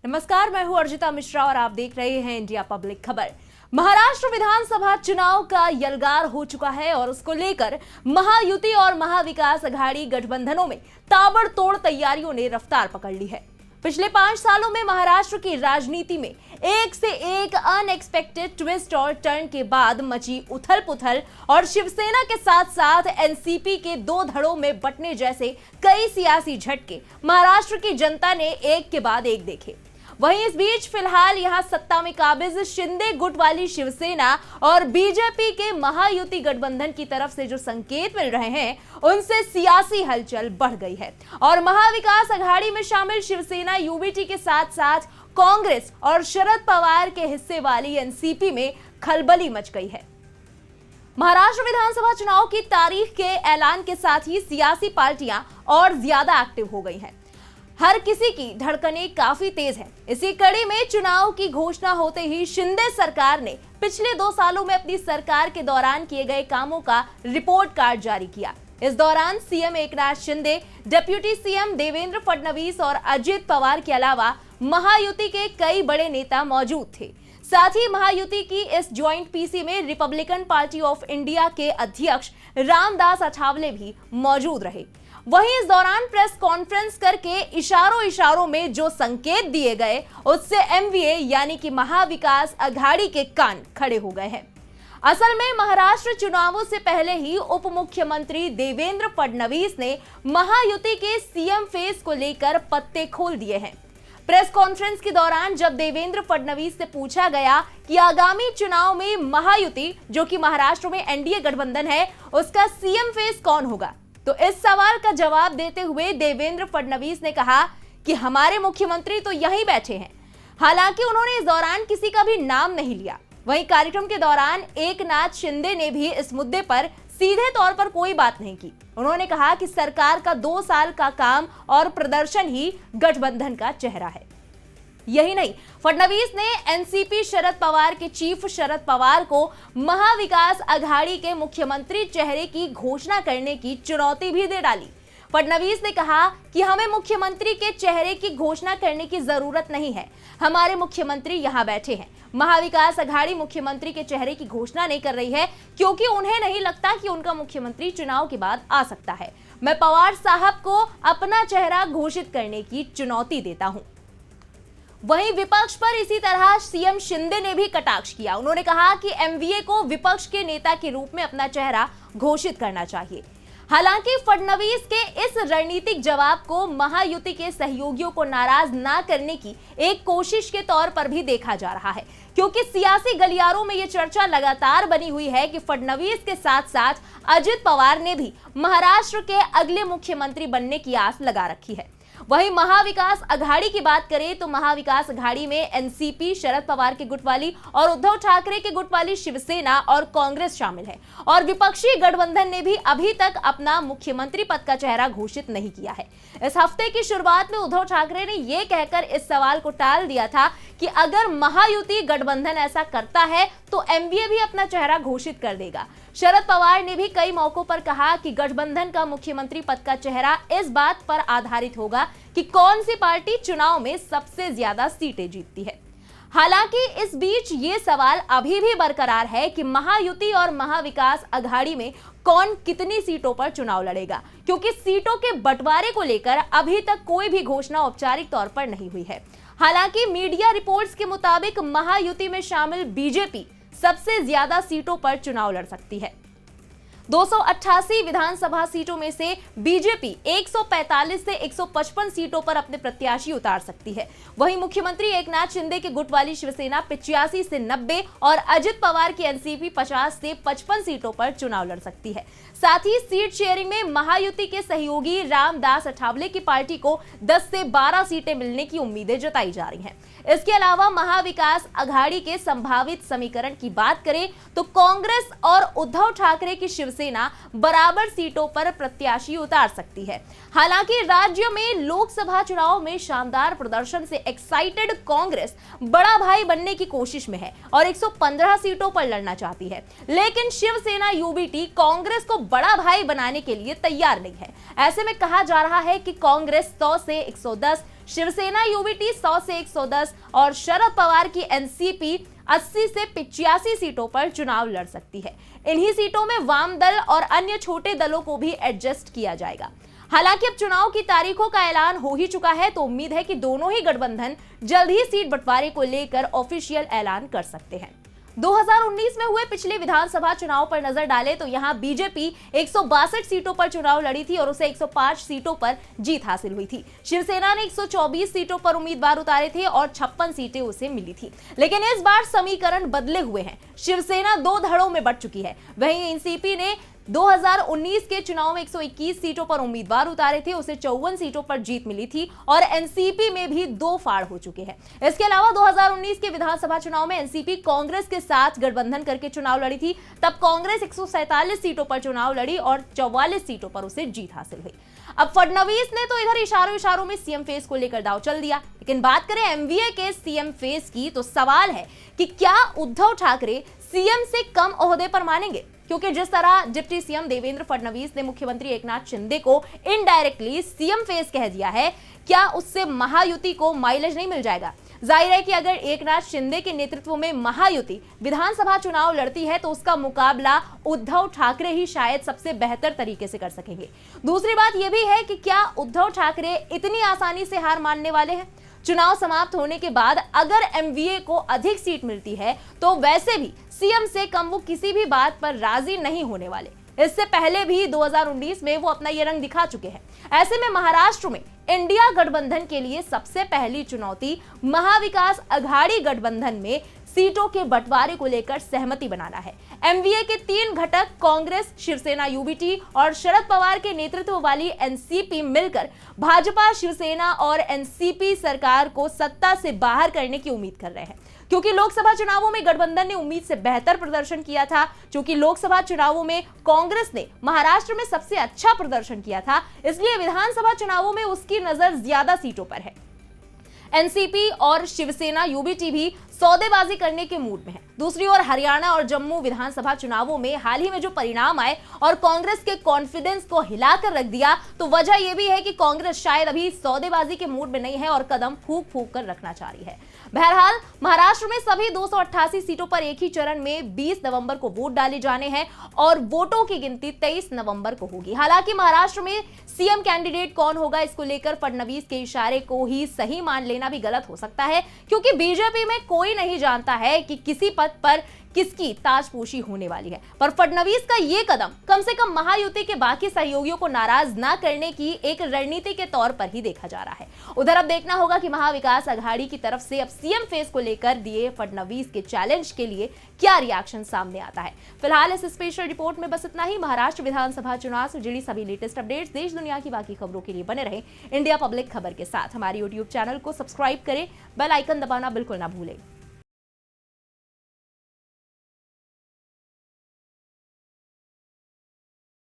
नमस्कार, मैं हूं अर्जिता मिश्रा और आप देख रहे हैं इंडिया पब्लिक खबर। महाराष्ट्र विधानसभा चुनाव का यलगार हो चुका है और उसको लेकर महायुति और महाविकास अघाड़ी गठबंधनों में ताबड़तोड़ तैयारियों ने रफ्तार पकड़ ली है। पिछले 5 सालों में महाराष्ट्र की राजनीति में एक से एक अनएक्सपेक्टेड ट्विस्ट और टर्न के बाद मची उथल पुथल और शिवसेना के साथ साथ एनसीपी के 2 धड़ों में बंटने जैसे कई सियासी झटके महाराष्ट्र की जनता ने एक के बाद एक देखे। वहीं इस बीच फिलहाल यहां सत्ता में काबिज शिंदे गुट वाली शिवसेना और बीजेपी के महायुति गठबंधन की तरफ से जो संकेत मिल रहे हैं, उनसे सियासी हलचल बढ़ गई है और महाविकास अघाड़ी में शामिल शिवसेना यूबीटी के साथ साथ कांग्रेस और शरद पवार के हिस्से वाली एनसीपी में खलबली मच गई है। महाराष्ट्र विधानसभा चुनाव की तारीख के ऐलान के साथ ही सियासी पार्टियां और ज्यादा एक्टिव हो गई हैं। हर किसी की धड़कनें काफी तेज है। इसी कड़ी में चुनाव की घोषणा होते ही शिंदे सरकार ने पिछले 2 सालों में अपनी सरकार के दौरान किए गए कामों का रिपोर्ट कार्ड जारी किया। इस दौरान CM Eknath Shinde, deputy CM Devendra Fadnavis और अजित पवार के अलावा महायुति के कई बड़े नेता मौजूद थे। साथ ही महायुति की इस ज्वाइंट पीसी में रिपब्लिकन पार्टी ऑफ इंडिया के अध्यक्ष रामदास अठावले भी मौजूद रहे। वहीं इस दौरान प्रेस कॉन्फ्रेंस करके इशारों में जो संकेत दिए गए, उससे एमवीए यानी कि महाविकास अघाड़ी के कान खड़े हो गए हैं। असल में महाराष्ट्र चुनावों से पहले ही उप मुख्यमंत्री देवेंद्र फडणवीस ने महायुति के सीएम फेस को लेकर पत्ते खोल दिए हैं। प्रेस कॉन्फ्रेंस के दौरान जब देवेंद्र फडणवीस से पूछा गया कि आगामी चुनाव में महायुति, जो कि महाराष्ट्र में एनडीए गठबंधन है, उसका सीएम फेस कौन होगा, तो इस सवाल का जवाब देते हुए देवेंद्र फडणवीस ने कहा कि हमारे मुख्यमंत्री तो यहीं बैठे हैं। हालांकि उन्होंने इस दौरान किसी का भी नाम नहीं लिया। वहीं कार्यक्रम के दौरान एकनाथ शिंदे ने भी इस मुद्दे पर सीधे तौर पर कोई बात नहीं की। उन्होंने कहा कि सरकार का 2 साल का काम और प्रदर्शन ही गठबंधन का चेहरा है। यही नहीं, फडणवीस ने एनसीपी शरद पवार के चीफ शरद पवार को महाविकास अघाड़ी के मुख्यमंत्री चेहरे की घोषणा करने की चुनौती भी दे डाली। फडणवीस ने कहा कि हमें मुख्यमंत्री के चेहरे की घोषणा करने की जरूरत नहीं है, हमारे मुख्यमंत्री यहां बैठे हैं। महाविकास अघाड़ी मुख्यमंत्री के चेहरे की घोषणा नहीं कर रही है क्योंकि उन्हें नहीं लगता कि उनका मुख्यमंत्री चुनाव के बाद आ सकता है। मैं पवार साहब को अपना चेहरा घोषित करने की चुनौती देता हूं। वहीं विपक्ष पर इसी तरह सीएम शिंदे ने भी कटाक्ष किया। उन्होंने कहा कि एमवीए को विपक्ष के नेता के रूप में अपना चेहरा घोषित करना चाहिए। हालांकि फडणवीस के इस रणनीतिक जवाब को महायुति के सहयोगियों को नाराज ना करने की एक कोशिश के तौर पर भी देखा जा रहा है, क्योंकि सियासी गलियारों में यह चर्चा लगातार बनी हुई है कि फडणवीस के साथ साथ अजित पवार ने भी महाराष्ट्र के अगले मुख्यमंत्री बनने की आस लगा रखी है। वहीं महाविकास अघाड़ी की बात करें तो महाविकास अघाड़ी में एनसीपी, शरद पवार के गुट वाली और उद्धव ठाकरे के गुट वाली शिवसेना और कांग्रेस शामिल है और विपक्षी गठबंधन ने भी अभी तक अपना मुख्यमंत्री पद का चेहरा घोषित नहीं किया है। इस हफ्ते की शुरुआत में उद्धव ठाकरे ने यह कहकर इस सवाल को टाल दिया था कि अगर महायुति गठबंधन ऐसा करता है तो एमवीए भी अपना चेहरा घोषित कर देगा। शरद पवार ने भी कई मौकों पर कहा कि गठबंधन का मुख्यमंत्री पद का चेहरा इस बात पर आधारित होगा कि कौन सी पार्टी चुनाव में सबसे ज्यादा सीटें जीतती है। हालांकि इस बीच ये सवाल अभी भी बरकरार है कि महायुति और महाविकास अघाड़ी में कौन कितनी सीटों पर चुनाव लड़ेगा, क्योंकि सीटों के बंटवारे को लेकर अभी तक कोई भी घोषणा औपचारिक तौर पर नहीं हुई है। हालांकि मीडिया रिपोर्ट्स के मुताबिक महायुति में शामिल बीजेपी सबसे ज्यादा सीटों पर चुनाव लड़ सकती है। 288 विधानसभा सीटों में से बीजेपी 145 से 155 सीटों पर अपने प्रत्याशी उतार सकती है। वहीं मुख्यमंत्री एकनाथ शिंदे के गुट वाली शिवसेना 85 से 90 और अजित पवार की एनसीपी 50 से 55 सीटों पर चुनाव लड़ सकती है। साथ ही सीट शेयरिंग में महायुति के सहयोगी रामदास अठावले की पार्टी को 10 से 12 सीटें मिलने की उम्मीदें जताई जा रही हैं। इसके अलावा महाविकास अघाड़ी के संभावित समीकरण की बात करें तो कांग्रेस और उद्धव ठाकरे की शिवसेना बराबर सीटों पर प्रत्याशी उतार सकती है। हालांकि राज्य में लोकसभा चुनाव में शानदार प्रदर्शन से एक्साइटेड कांग्रेस बड़ा भाई बनने की कोशिश में है और 115 सीटों पर लड़ना चाहती है, लेकिन शिवसेना यूबीटी कांग्रेस को बड़ा भाई बनाने के लिए तैयार नहीं है। ऐसे में कहा जा रहा है कि कांग्रेस 100 से 110, शिवसेना यूबीटी 100 से 110 और शरद पवार की एनसीपी 80 से 85 सीटों पर चुनाव लड़ सकती है। इन्हीं सीटों में वाम दल और अन्य छोटे दलों को भी एडजस्ट किया जाएगा। हालांकि अब चुनाव की तारीखों का ऐलान हो ही चुका है, तो उम्मीद है कि दोनों ही गठबंधन जल्द ही सीट बंटवारे को लेकर ऑफिशियल ऐलान कर सकते हैं। 2019 में हुए पिछले विधानसभा चुनाव पर नजर डालें तो यहां बीजेपी 162 सीटों पर चुनाव लड़ी थी और उसे 105 सीटों पर जीत हासिल हुई थी। शिवसेना ने 124 सीटों पर उम्मीदवार उतारे थे और 56 सीटें उसे मिली थी। लेकिन इस बार समीकरण बदले हुए हैं। शिवसेना 2 धड़ों में बंट चुकी है। वहीं एनसीपी ने 2019 के चुनाव में 121 सीटों पर उम्मीदवार उतारे थे, उसे 54 सीटों पर जीत मिली थी और एनसीपी में भी 2 फाड़ हो चुके हैं। इसके अलावा 2019 के विधानसभा चुनाव में एनसीपी कांग्रेस के साथ गठबंधन करके चुनाव लड़ी थी। तब कांग्रेस 147 सीटों पर चुनाव लड़ी और 44 सीटों पर उसे जीत हासिल हुई। अब फडणवीस ने तो इधर इशारों में सीएम फेस को लेकर दांव चल दिया। लेकिन बात करें एमवीए के सीएम फेस की, तो सवाल है कि क्या उद्धव ठाकरे सीएम से कम ओहदे पर मानेंगे? क्योंकि जिस तरह डिप्टी सीएम देवेंद्र फडणवीस ने मुख्यमंत्री एकनाथ शिंदे को इनडायरेक्टली सीएम फेस कह दिया है, क्या उससे महायुति को माइलेज नहीं मिल जाएगा? जाहिर है कि अगर एकनाथ शिंदे के नेतृत्व में महायुति विधानसभा चुनाव लड़ती है तो उसका मुकाबला उद्धव ठाकरे ही शायद सबसे बेहतर तरीके से कर सकेंगे। दूसरी बात यह भी है कि क्या उद्धव ठाकरे इतनी आसानी से हार मानने वाले हैं? चुनाव समाप्त होने के बाद अगर एमवीए को अधिक सीट मिलती है तो वैसे भी सीएम से कम वो किसी भी बात पर राजी नहीं होने वाले। इससे पहले भी 2019 में वो अपना ये रंग दिखा चुके हैं। ऐसे में महाराष्ट्र में इंडिया गठबंधन के लिए सबसे पहली चुनौती महाविकास अघाड़ी गठबंधन में सीटों के बंटवारे को लेकर सहमति बनाना है। एमवीए के 3 घटक कांग्रेस, शिवसेना यूबीटी और शरद पवार के नेतृत्व वाली एनसीपी मिलकर भाजपा, शिवसेना और एनसीपी सरकार को सत्ता से बाहर करने की उम्मीद कर रहे हैं। क्योंकि लोकसभा चुनावों में गठबंधन ने उम्मीद से बेहतर प्रदर्शन किया था, क्योंकि लोकसभा चुनावों में कांग्रेस ने महाराष्ट्र में सबसे अच्छा प्रदर्शन किया था, इसलिए विधानसभा चुनावों में उसकी नजर ज्यादा सीटों पर है। एनसीपी और शिवसेना यूबीटी भी सौदेबाजी करने के मूड में है। दूसरी ओर हरियाणा और जम्मू विधानसभा चुनावों में हाल ही में जो परिणाम आए और कांग्रेस के कॉन्फिडेंस को हिलाकर रख दिया, तो वजह यह भी है कि कांग्रेस शायद अभी सौदेबाजी के मूड में नहीं है और कदम फूंक फूंक कर रखना चाह रही है। बहरहाल महाराष्ट्र में सभी 288 सीटों पर एक ही चरण में 20 नवंबर को वोट डाले जाने हैं और वोटों की गिनती 23 नवंबर को होगी। हालांकि महाराष्ट्र में सीएम कैंडिडेट कौन होगा, इसको लेकर फडणवीस के इशारे को ही सही मान लेना भी गलत हो सकता है, क्योंकि बीजेपी में कोई नहीं जानता है कि किसी पद पर किसकी ताजपोशी होने वाली है। पर फडणवीस का ये कदम कम से कम महायुति के बाकी सहयोगियों को नाराज न करने की एक रणनीति के तौर पर ही देखा जा रहा है। उधर अब देखना होगा कि महाविकास अघाड़ी की तरफ से अब सीएम फेस को लेकर दिए फडणवीस के चैलेंज के लिए क्या रिएक्शन सामने आता है। फिलहाल इस स्पेशल रिपोर्ट में बस इतना ही। महाराष्ट्र विधानसभा चुनाव से जुड़ी सभी लेटेस्ट अपडेट्स, देश दुनिया की बाकी खबरों के लिए बने रहे इंडिया पब्लिक खबर के साथ। हमारे यूट्यूब चैनल को सब्सक्राइब करें, बेल आइकन दबाना बिल्कुल ना भूलें।